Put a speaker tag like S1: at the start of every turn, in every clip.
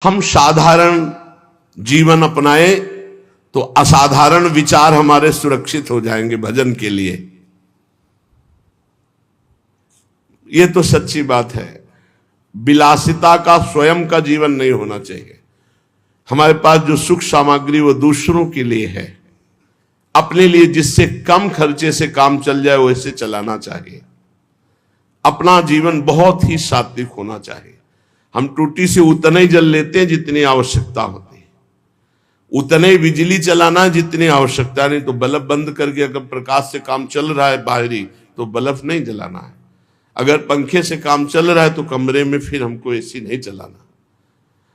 S1: हम साधारण जीवन अपनाए तो असाधारण विचार हमारे सुरक्षित हो जाएंगे भजन के लिए। यह तो सच्ची बात है। विलासिता का स्वयं का जीवन नहीं होना चाहिए। हमारे पास जो सुख सामग्री वो दूसरों के लिए है, अपने लिए जिससे कम खर्चे से काम चल जाए वैसे चलाना चाहिए। अपना जीवन बहुत ही सात्विक होना चाहिए। हम टूटी से उतना ही जल लेते हैं जितनी आवश्यकता होती है, उतने ही बिजली चलाना जितनी आवश्यकता, नहीं तो बल्ब बंद करके अगर प्रकाश से काम चल रहा है बाहरी तो बल्ब नहीं जलाना है। अगर पंखे से काम चल रहा है तो कमरे में फिर हमको एसी नहीं चलाना।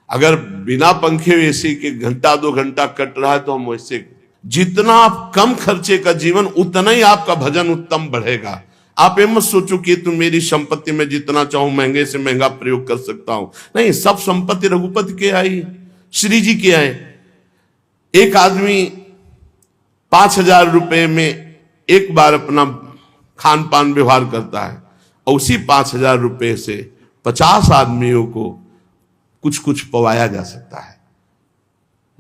S1: अगर बिना पंखे एसी के घंटा 2 घंटा कट रहा है तो हम वैसे, जितना आप कम खर्चे का जीवन उतना ही आपका भजन उत्तम बढ़ेगा। आप ये मत सोचो कि तुम मेरी संपत्ति में जितना चाहूं महंगे से महंगा प्रयोग कर सकता हूं। नहीं, सब संपत्ति रघुपति के आई, श्री जी के आए। एक आदमी 5,000 रुपए में एक बार अपना खान पान व्यवहार करता है और उसी 5,000 रुपए से 50 आदमियों को कुछ कुछ पवाया जा सकता है।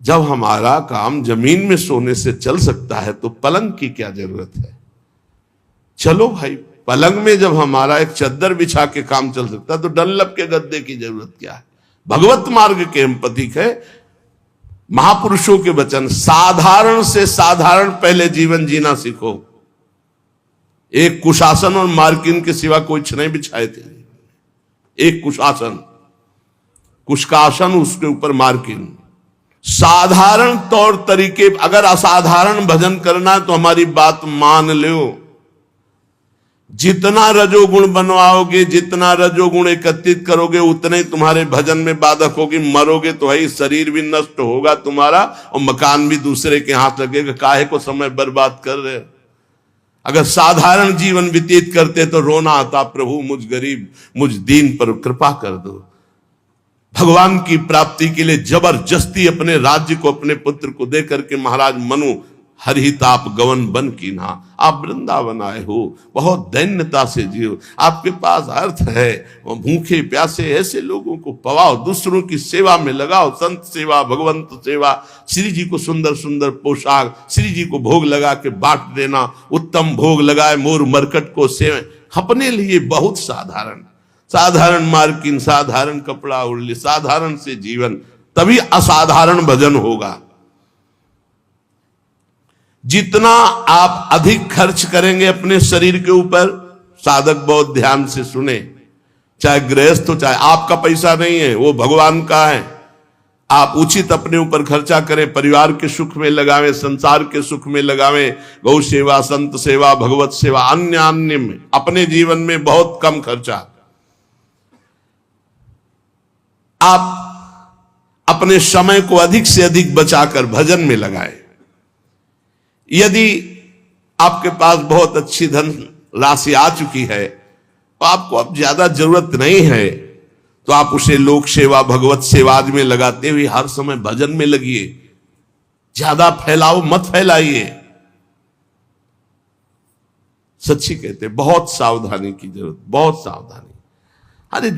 S1: जब हमारा काम जमीन में सोने से चल सकता है तो पलंग की क्या जरूरत है। चलो भाई, पलंग में जब हमारा एक चद्दर बिछा के काम चल सकता है तो डनलप के गद्दे की जरूरत क्या है। भगवत मार्ग के हम प्रतीक है। महापुरुषों के वचन, साधारण से साधारण पहले जीवन जीना सीखो। एक कुशासन और मार्किन के सिवा कोई नहीं बिछाए थे। एक कुशासन, कुश का आसन, उसके ऊपर मार्किन। साधारण तौर तरीके, अगर असाधारण भजन करना है तो हमारी बात मान लो। जितना रजोगुण बनवाओगे, जितना रजोगुण एकत्रित करोगे, उतने ही तुम्हारे भजन में बाधक होगी। मरोगे तो है, शरीर भी नष्ट होगा तुम्हारा और मकान भी दूसरे के हाथ लगेगा। काहे को समय बर्बाद कर रहे हो। अगर साधारण जीवन व्यतीत करते तो रोना आता, प्रभु मुझ गरीब, मुझ दीन पर कृपा कर दो। भगवान की प्राप्ति के लिए जबरदस्ती अपने राज्य को अपने पुत्र को दे करके महाराज मनु हरिताप गवन बन कीन्हा। आप वृंदावन आए हो, बहुत दैन्यता से जियो। आपके पास अर्थ है, भूखे प्यासे ऐसे लोगों को पवाओ, दूसरों की सेवा में लगाओ। संत सेवा, भगवंत सेवा, श्री जी को सुंदर सुंदर पोशाक, श्री जी को भोग लगा के बांट देना। उत्तम भोग लगाए मोर मरकट को सेवा। अपने लिए बहुत साधारण, साधारण मार्किन, साधारण कपड़ा उड़ली, साधारण से जीवन, तभी असाधारण भजन होगा। जितना आप अधिक खर्च करेंगे अपने शरीर के ऊपर, साधक बहुत ध्यान से सुने, चाहे गृहस्थ हो चाहे, आपका पैसा नहीं है, वो भगवान का है। आप उचित अपने ऊपर खर्चा करें, परिवार के सुख में लगावें, संसार के सुख में लगावें, गौ सेवा, संत सेवा, भगवत सेवा, अन्य अन्य में। अपने जीवन में बहुत कम खर्चा। आप अपने समय को अधिक से अधिक बचाकर भजन में लगाएं। यदि आपके पास बहुत अच्छी धन राशि आ चुकी है तो आपको अब ज्यादा जरूरत नहीं है, तो आप उसे लोक सेवा, भगवत सेवा में लगाते हुए हर समय भजन में लगिए। ज्यादा फैलाओ मत फैलाइए। सच्ची कहते, बहुत सावधानी की जरूरत, बहुत सावधानी। अरे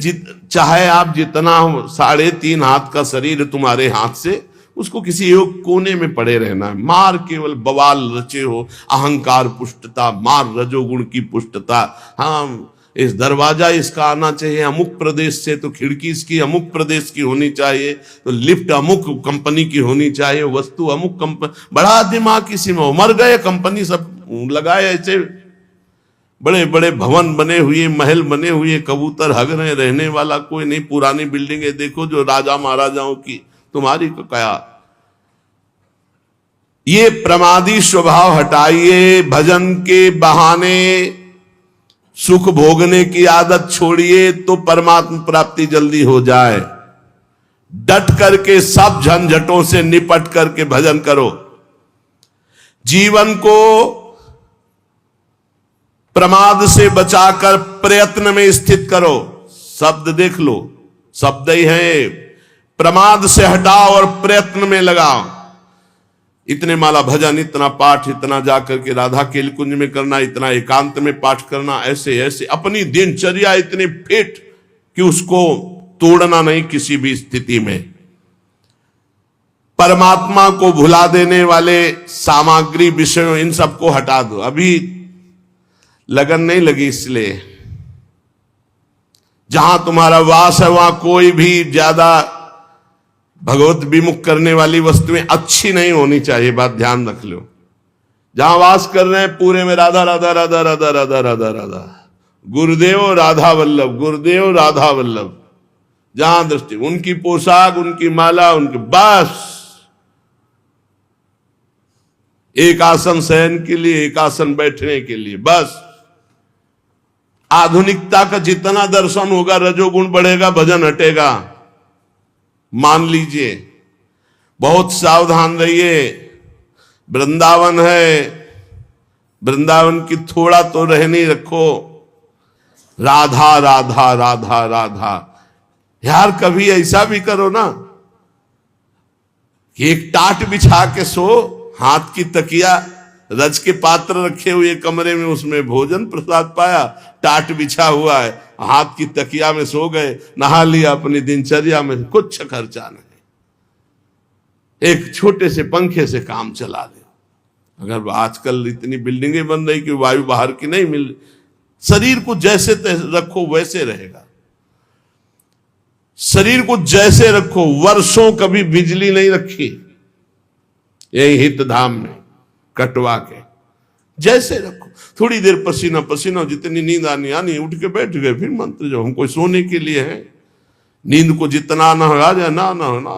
S1: चाहे आप जितना 3.5 हाथ का शरीर तुम्हारे हाथ से, उसको किसी एक कोने में पड़े रहना है। मार केवल बवाल रचे हो, अहंकार पुष्टता, मार रजोगुण की पुष्टता। हाँ, इस दरवाजा इसका आना चाहिए अमुक प्रदेश से, तो खिड़की इसकी अमुक प्रदेश की होनी चाहिए, तो लिफ्ट अमुक कंपनी की होनी चाहिए, वस्तु अमुक कंपनी। बड़ा दिमाग किसी में, मर गए कंपनी सब लगाए। ऐसे बड़े बड़े भवन बने हुए, महल बने हुए, कबूतर हग रहे, रहने वाला कोई नहीं। पुरानी बिल्डिंगें देखो जो राजा महाराजाओं की, तुम्हारी को क्या। ये प्रमादी स्वभाव हटाइए। भजन के बहाने सुख भोगने की आदत छोड़िए तो परमात्मा प्राप्ति जल्दी हो जाए। डट करके सब झंझटों से निपट करके भजन करो। जीवन को प्रमाद से बचाकर प्रयत्न में स्थित करो। शब्द देख लो, शब्द ही है। प्रमाद से हटाओ और प्रयत्न में लगाओ। इतने माला भजन, इतना पाठ, इतना जाकर के राधा केल कुंज में करना, इतना एकांत में पाठ करना, ऐसे ऐसे अपनी दिनचर्या इतनी फिट कि उसको तोड़ना नहीं किसी भी स्थिति में। परमात्मा को भुला देने वाले सामग्री विषयों इन सबको हटा दो। अभी लगन नहीं लगी, इसलिए जहां तुम्हारा वास है वहां कोई भी ज्यादा भगवत विमुख करने वाली वस्तुएं अच्छी नहीं होनी चाहिए, बात ध्यान रख लो। जहां वास कर रहे हैं पूरे में राधा राधा राधा राधा राधा राधा राधा, गुरुदेव राधा वल्लभ, गुरुदेव राधा वल्लभ। जहां दृष्टि उनकी पोशाक, उनकी माला, उनके बस एक आसन शयन के लिए, एक आसन बैठने के लिए, बस। आधुनिकता का जितना दर्शन होगा रजोगुण बढ़ेगा, भजन हटेगा, मान लीजिए। बहुत सावधान रहिए। वृंदावन है, वृंदावन की थोड़ा तो रहनी रखो। राधा राधा राधा राधा, यार कभी ऐसा भी करो ना कि एक टाट बिछा के सो, हाथ की तकिया, रज के पात्र रखे हुए कमरे में, उसमें भोजन प्रसाद पाया, टाट बिछा हुआ है, हाथ की तकिया में सो गए, नहा लिया, अपनी दिनचर्या में कुछ खर्चा नहीं, एक छोटे से पंखे से काम चला ले। अगर आजकल इतनी बिल्डिंगें बन रही कि वायु बाहर की नहीं मिल, शरीर को जैसे रखो वैसे रहेगा। शरीर को जैसे रखो, वर्षों कभी बिजली नहीं रखी यही हित धाम में कटवा के, जैसे रखो। थोड़ी देर पसीना पसीना, जितनी नींद आनी आनी, उठ के बैठ गए, फिर मंत्र जो हमको सोने के लिए है। नींद को जितना ना आ जाए ना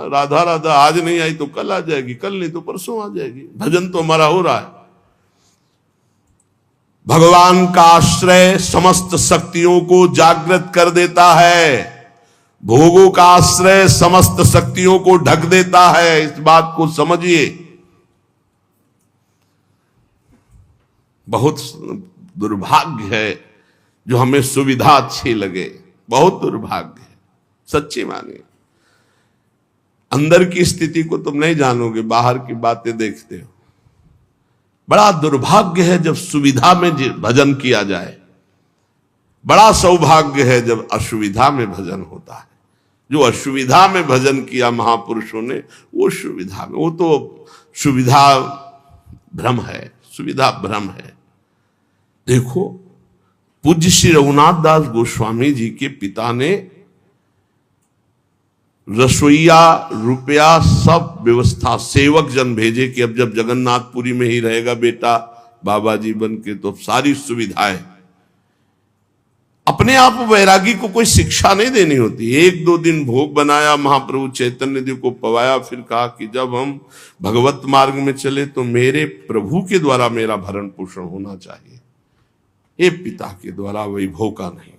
S1: राधा राधा, आज नहीं आई तो कल आ जाएगी, कल नहीं तो परसों आ जाएगी। भजन तो हमारा हो रहा है। भगवान का आश्रय समस्त शक्तियों को जागृत कर देता है, भोगों का आश्रय समस्त शक्तियों को ढक देता है। इस बात को समझिए। बहुत दुर्भाग्य है जो हमें सुविधा अच्छी लगे, बहुत दुर्भाग्य है, सच्ची मानिए। अंदर की स्थिति को तुम नहीं जानोगे, बाहर की बातें देखते हो। बड़ा दुर्भाग्य है जब सुविधा में भजन किया जाए, बड़ा सौभाग्य है जब असुविधा में भजन होता है। जो असुविधा में भजन किया महापुरुषों ने, वो सुविधा में, वो तो सुविधा भ्रम है, सुविधा भ्रम है। देखो, पूज्य श्री रघुनाथ दास गोस्वामी जी के पिता ने रसोईया, रुपया, सब व्यवस्था, सेवक जन भेजे कि अब जब जगन्नाथपुरी में ही रहेगा बेटा बाबा जी बन के, तो सारी सुविधाएं। अपने आप वैरागी को कोई शिक्षा नहीं देनी होती। एक दो दिन भोग बनाया, महाप्रभु चैतन्य देव को पवाया, फिर कहा कि जब हम भगवत मार्ग में चले तो मेरे प्रभु के द्वारा मेरा भरण पोषण होना चाहिए, ये पिता के द्वारा वैभव का नहीं।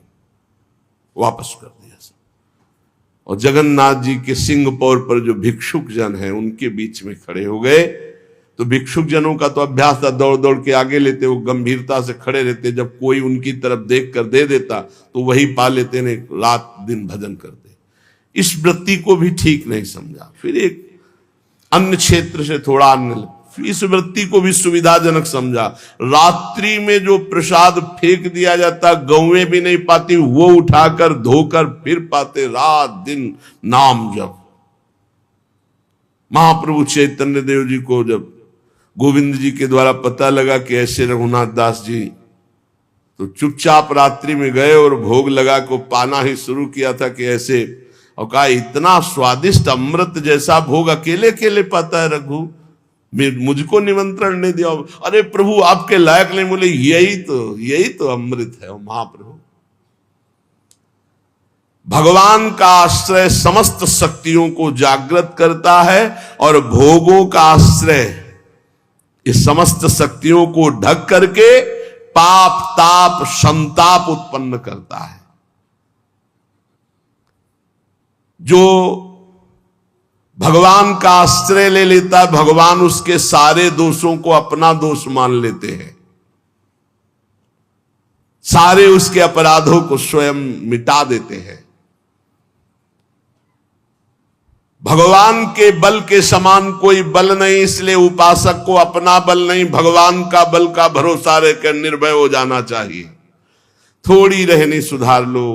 S1: वापस कर दिया सब। और जगन्नाथ जी के सिंह पौर पर जो भिक्षुक जन हैं उनके बीच में खड़े हो गए। तो भिक्षुक जनों का तो अभ्यास था, दौड़ दौड़ के आगे लेते, वो गंभीरता से खड़े रहते। जब कोई उनकी तरफ देख कर दे देता तो वही पा लेते, ने रात दिन भजन करते। इस वृत्ति को भी ठीक नहीं समझा। फिर एक अन्य क्षेत्र से थोड़ा अन्य, इस वृत्ति को भी सुविधाजनक समझा। रात्रि में जो प्रसाद फेंक दिया जाता, गौएं भी नहीं पाती, वो उठाकर धोकर फिर पाते, रात दिन नाम जप। महाप्रभु चैतन्य देव जी को जब गोविंद जी के द्वारा पता लगा कि ऐसे रघुनाथ दास जी, तो चुपचाप रात्रि में गए और भोग लगा को पाना ही शुरू किया था कि ऐसे, और कहा इतना स्वादिष्ट अमृत जैसा भोग अकेले अकेले पाता है रघु, मुझको निमंत्रण नहीं दिया। अरे प्रभु आपके लायक नहीं, बोले यही तो अमृत है। महाप्रभु, भगवान का आश्रय समस्त शक्तियों को जागृत करता है और भोगों का आश्रय इस समस्त शक्तियों को ढक करके पाप ताप संताप उत्पन्न करता है। जो भगवान का आश्रय ले लेता है, भगवान उसके सारे दोषों को अपना दोष मान लेते हैं, सारे उसके अपराधों को स्वयं मिटा देते हैं। भगवान के बल के समान कोई बल नहीं, इसलिए उपासक को अपना बल नहीं, भगवान का बल का भरोसा रहकर निर्भय हो जाना चाहिए। थोड़ी रहनी सुधार लो,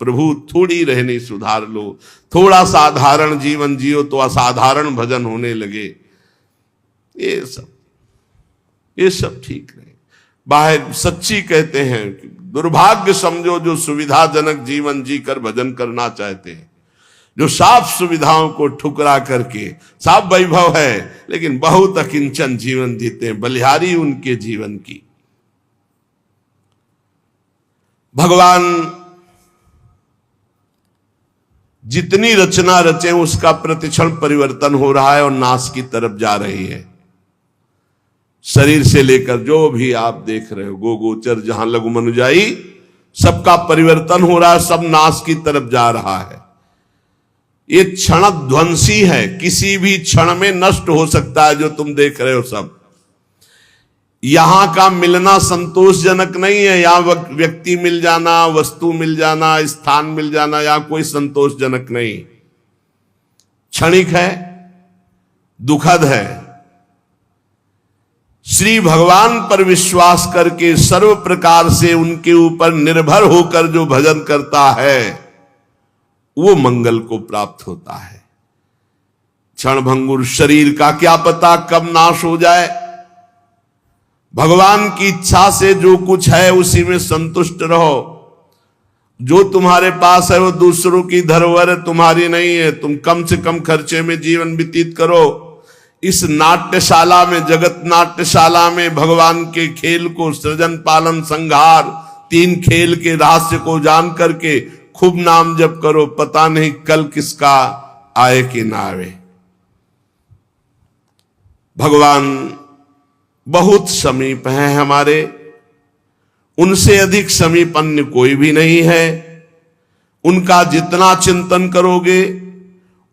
S1: प्रभु थोड़ी रहनी सुधार लो, थोड़ा साधारण जीवन जियो तो असाधारण भजन होने लगे। ये सब ठीक नहीं। बाहर सच्ची कहते हैं कि दुर्भाग्य समझो जो सुविधाजनक जीवन जीकर भजन करना चाहते हैं, जो साफ सुविधाओं को ठुकरा करके, साफ वैभव है लेकिन बहुत अकिंचन जीवन जीते हैं, बलिहारी उनके जीवन की। भगवान जितनी रचना रचे उसका प्रतिक्षण परिवर्तन हो रहा है और नाश की तरफ जा रही है। शरीर से लेकर जो भी आप देख रहे हो, गोचर जहां लघु मनुजाई, सबका परिवर्तन हो रहा है, सब नाश की तरफ जा रहा है। ये क्षण ध्वंसी है, किसी भी क्षण में नष्ट हो सकता है। जो तुम देख रहे हो सब, यहां का मिलना संतोषजनक नहीं है। यहां व्यक्ति मिल जाना, वस्तु मिल जाना, स्थान मिल जाना, या कोई संतोषजनक नहीं, क्षणिक है, दुखद है। श्री भगवान पर विश्वास करके सर्व प्रकार से उनके ऊपर निर्भर होकर जो भजन करता है वो मंगल को प्राप्त होता है। क्षणभंगुर शरीर का क्या पता कब नाश हो जाए। भगवान की इच्छा से जो कुछ है उसी में संतुष्ट रहो। जो तुम्हारे पास है वो दूसरों की धरोहर है, तुम्हारी नहीं है। तुम कम से कम खर्चे में जीवन व्यतीत करो। इस नाट्यशाला में, जगत नाट्यशाला में भगवान के खेल को, सृजन पालन संहार, 3 खेल के रहस्य को जान करके खूब नाम जप करो। पता नहीं कल किसका आए कि ना आए। भगवान बहुत समीप है हमारे, उनसे अधिक समीप अन्य कोई भी नहीं है। उनका जितना चिंतन करोगे,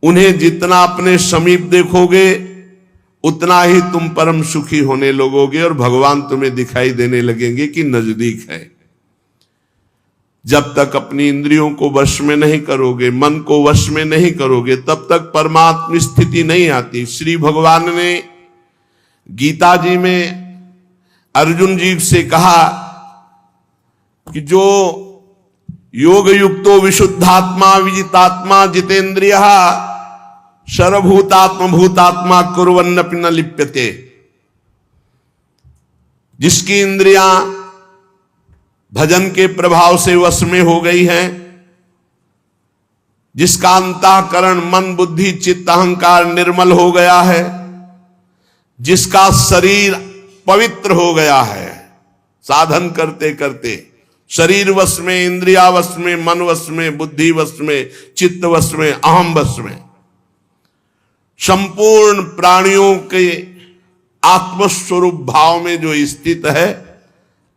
S1: उन्हें जितना अपने समीप देखोगे, उतना ही तुम परम सुखी होने लगोगे और भगवान तुम्हें दिखाई देने लगेंगे कि नजदीक है। जब तक अपनी इंद्रियों को वश में नहीं करोगे, मन को वश में नहीं करोगे, तब तक परमात्म स्थिति नहीं आती। श्री भगवान ने गीता जी में अर्जुन जी से कहा कि जो योग युक्तो विशुद्धात्मा विजितात्मा जितेंद्रिय सर्वभूतात्म भूतात्मा कुर्वन्नपि न लिप्यते। जिसकी इंद्रियां भजन के प्रभाव से वश में हो गई हैं, जिसका अंतःकरण मन बुद्धि चित्त अहंकार निर्मल हो गया है, जिसका शरीर पवित्र हो गया है, साधन करते करते शरीर वश में, इंद्रिया वश में, मन वश में, बुद्धि वश में, चित्त वश में, अहम वश में, संपूर्ण प्राणियों के आत्मस्वरूप भाव में जो स्थित है,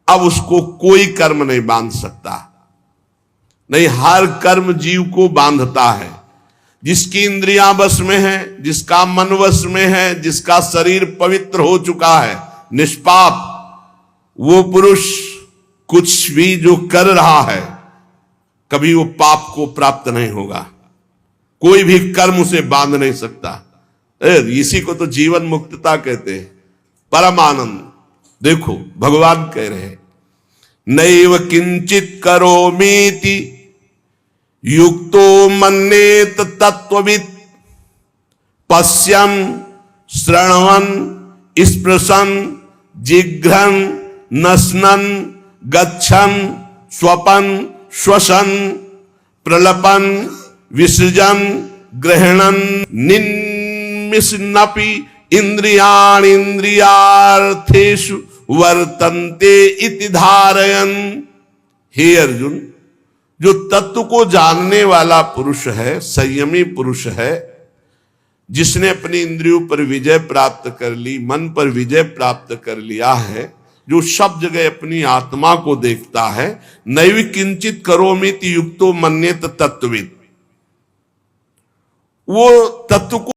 S1: अब उसको कोई कर्म नहीं बांध सकता। नहीं, हर कर्म जीव को बांधता है। जिसकी इंद्रियां वश में है, जिसका मन वश में है, जिसका शरीर पवित्र हो चुका है, निष्पाप, वो पुरुष कुछ भी जो कर रहा है कभी वो पाप को प्राप्त नहीं होगा। कोई भी कर्म उसे बांध नहीं सकता। इसी को तो जीवन मुक्तता कहते हैं, परम आनंद। देखो भगवान कह रहे हैं, नैव किंचित करोमीति युक्तो मन्येत तत्त्ववित् पश्यन् श्रवन् स्पृशन् जिघ्रन् नश्नन् गच्छन् स्वपन् श्वसन् प्रलपन् विसृजन् ग्रहणन् निन्मिषन्नपि इंद्रियाणि इंद्रियार्थेषु वर्तन्ते इति धारयन्। हे अर्जुन, जो तत्व को जानने वाला पुरुष है, संयमी पुरुष है, जिसने अपनी इंद्रियों पर विजय प्राप्त कर ली, मन पर विजय प्राप्त कर लिया है, जो सब जगह अपनी आत्मा को देखता है, नैव किंचित करोमीति युक्तो मन्येत तत्त्ववित्, वो तत्व को